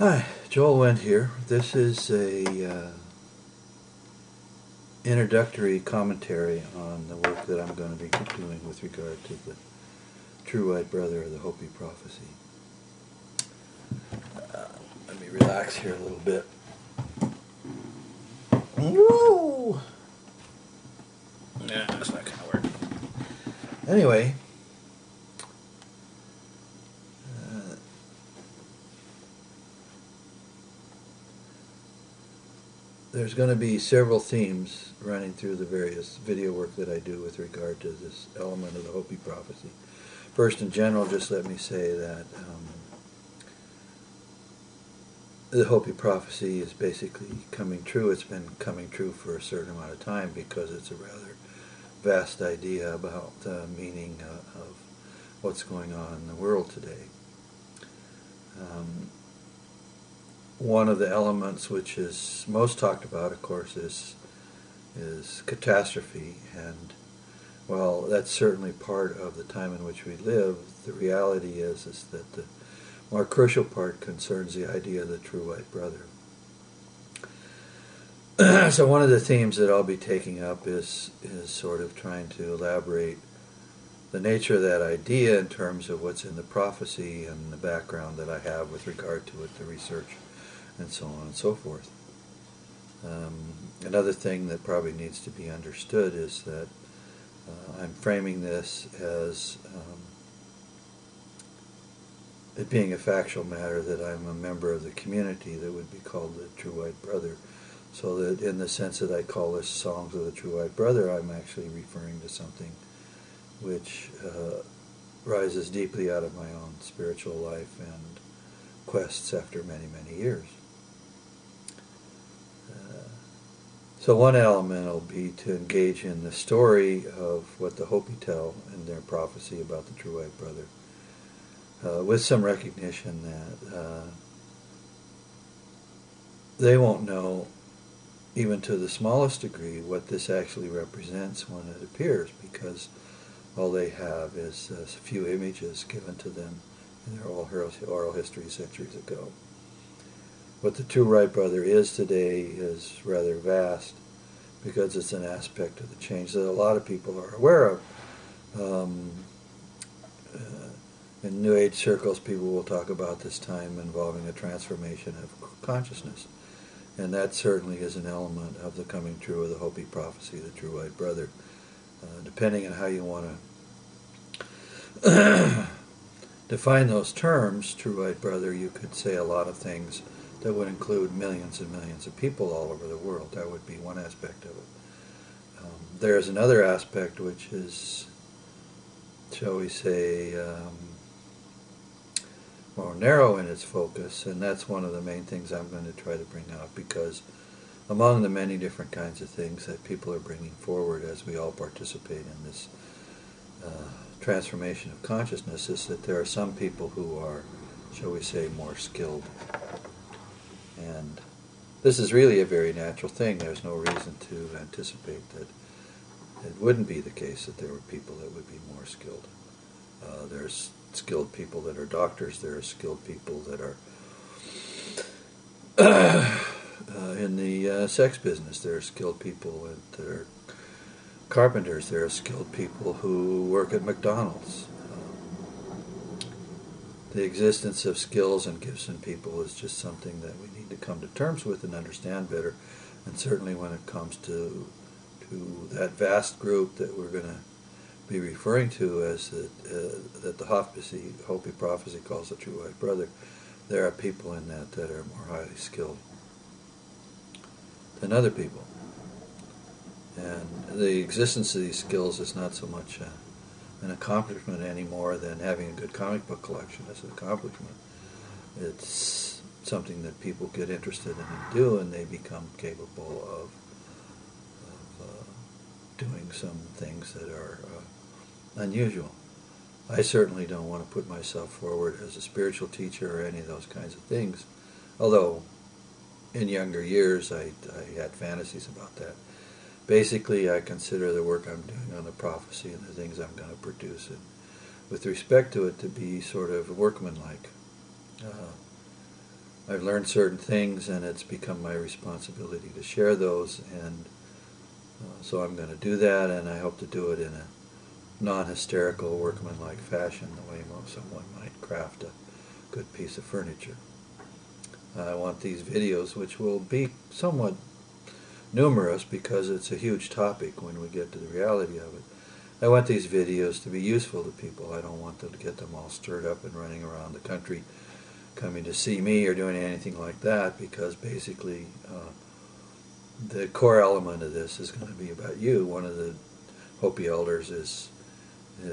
Hi, Joel Wendt here. This is a introductory commentary on the work that I'm going to be doing with regard to the true white brother of the Hopi prophecy. Let me relax here a little bit. Woo! Yeah, that's not going to work. Anyway, there's going to be several themes running through the various video work that I do with regard to this element of the Hopi prophecy. First, in general, just let me say that the Hopi prophecy is basically coming true. It's been coming true for a certain amount of time because it's a rather vast idea about the meaning of what's going on in the world today. One of the elements which is most talked about, of course, is catastrophe, and well, that's certainly part of the time in which we live. The reality is that the more crucial part concerns the idea of the true white brother. So one of the themes that I'll be taking up is sort of trying to elaborate the nature of that idea in terms of what's in the prophecy and the background that I have with regard to it, the research, and so on and so forth. Another thing that probably needs to be understood is that I'm framing this as it being a factual matter, that I'm a member of the community that would be called the True White Brother. So that in the sense that I call this Songs of the True White Brother, I'm actually referring to something which rises deeply out of my own spiritual life and quests after many, many years. So one element will be to engage in the story of what the Hopi tell in their prophecy about the True White Brother, with some recognition that they won't know, even to the smallest degree, what this actually represents when it appears, because all they have is a few images given to them in their oral history centuries ago. What the True White Brother is today is rather vast, because it's an aspect of the change that a lot of people are aware of. In New Age circles, people will talk about this time involving a transformation of consciousness. And that certainly is an element of the coming true of the Hopi prophecy, the True White Brother. Depending on how you want to define those terms, True White Brother, you could say a lot of things that would include millions and millions of people all over the world. That would be one aspect of it. There's another aspect which is, shall we say, more narrow in its focus, and that's one of the main things I'm going to try to bring out, because among the many different kinds of things that people are bringing forward as we all participate in this transformation of consciousness is that there are some people who are, shall we say, more skilled. And this is really a very natural thing. There's no reason to anticipate that it wouldn't be the case that there were people that would be more skilled. There's skilled people that are doctors. There are skilled people that are in the sex business. There are skilled people that are carpenters. There are skilled people who work at McDonald's. The existence of skills and gifts in people is just something that we need to come to terms with and understand better. And certainly when it comes to that vast group that we're going to be referring to as that the Hopi prophecy calls the True White Brother, there are people in that are more highly skilled than other people. And the existence of these skills is not so much an accomplishment any more than having a good comic book collection as an accomplishment. It's something that people get interested in and do, and they become capable of doing some things that are unusual. I certainly don't want to put myself forward as a spiritual teacher or any of those kinds of things, although in younger years I had fantasies about that. Basically, I consider the work I'm doing on the prophecy and the things I'm going to produce, and with respect to it, to be sort of workmanlike. I've learned certain things, and it's become my responsibility to share those, and so I'm going to do that, and I hope to do it in a non-hysterical, workmanlike fashion, the way someone might craft a good piece of furniture. I want these videos, which will be somewhat numerous because it's a huge topic when we get to the reality of it. I want these videos to be useful to people. I don't want them to get them all stirred up and running around the country coming to see me or doing anything like that, because basically the core element of this is going to be about you. One of the Hopi elders is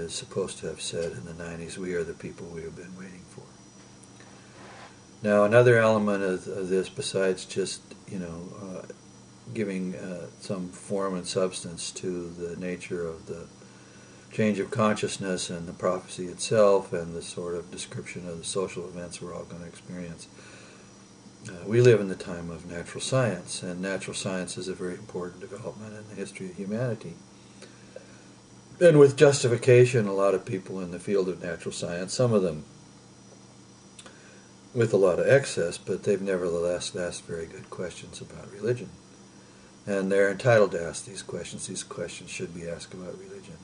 supposed to have said in the 90s, "We are the people we have been waiting for." Now, another element of this, besides just giving some form and substance to the nature of the change of consciousness and the prophecy itself and the sort of description of the social events we're all going to experience, we live in the time of natural science, and natural science is a very important development in the history of humanity. And with justification, a lot of people in the field of natural science, some of them with a lot of excess, but they've nevertheless asked very good questions about religion. And they're entitled to ask these questions. These questions should be asked about religion.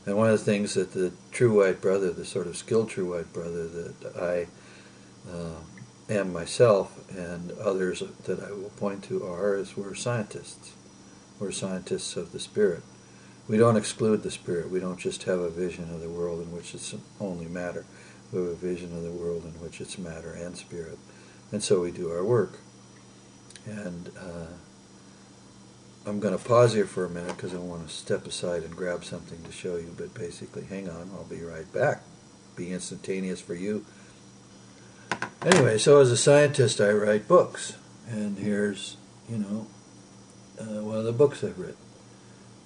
And one of the things that the true white brother, the sort of skilled true white brother that I am myself and others that I will point to is we're scientists. We're scientists of the spirit. We don't exclude the spirit. We don't just have a vision of the world in which it's only matter. We have a vision of the world in which it's matter and spirit. And so we do our work. And I'm going to pause here for a minute because I want to step aside and grab something to show you. But basically, hang on, I'll be right back. Be instantaneous for you. Anyway, so as a scientist, I write books. And here's, one of the books I've written.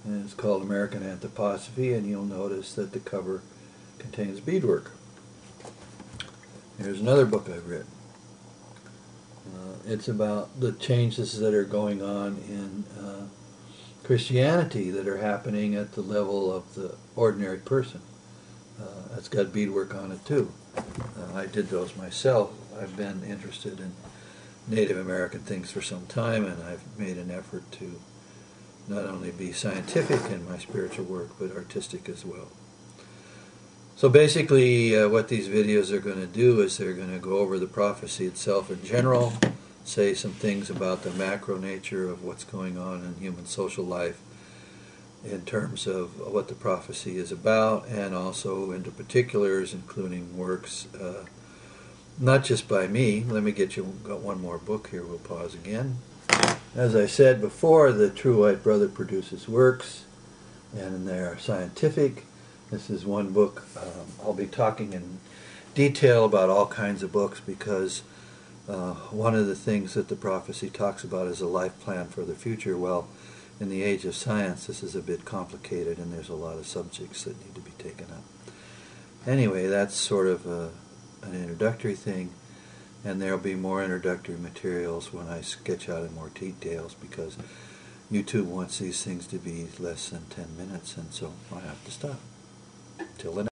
And it's called American Anthroposophy, and you'll notice that the cover contains beadwork. Here's another book I've written. It's about the changes that are going on in Christianity that are happening at the level of the ordinary person. It's got beadwork on it too. I did those myself. I've been interested in Native American things for some time, and I've made an effort to not only be scientific in my spiritual work, but artistic as well. So basically what these videos are going to do is they're going to go over the prophecy itself in general, say some things about the macro nature of what's going on in human social life in terms of what the prophecy is about, and also into particulars, including works not just by me. Let me got one more book here. We'll pause again. As I said before, the true white brother produces works, and they are scientific. This is one book. I'll be talking in detail about all kinds of books because one of the things that the prophecy talks about is a life plan for the future. Well, in the age of science, this is a bit complicated, and there's a lot of subjects that need to be taken up. Anyway, that's sort of an introductory thing, and there'll be more introductory materials when I sketch out in more details, because YouTube wants these things to be less than 10 minutes, and so I have to stop. Till the next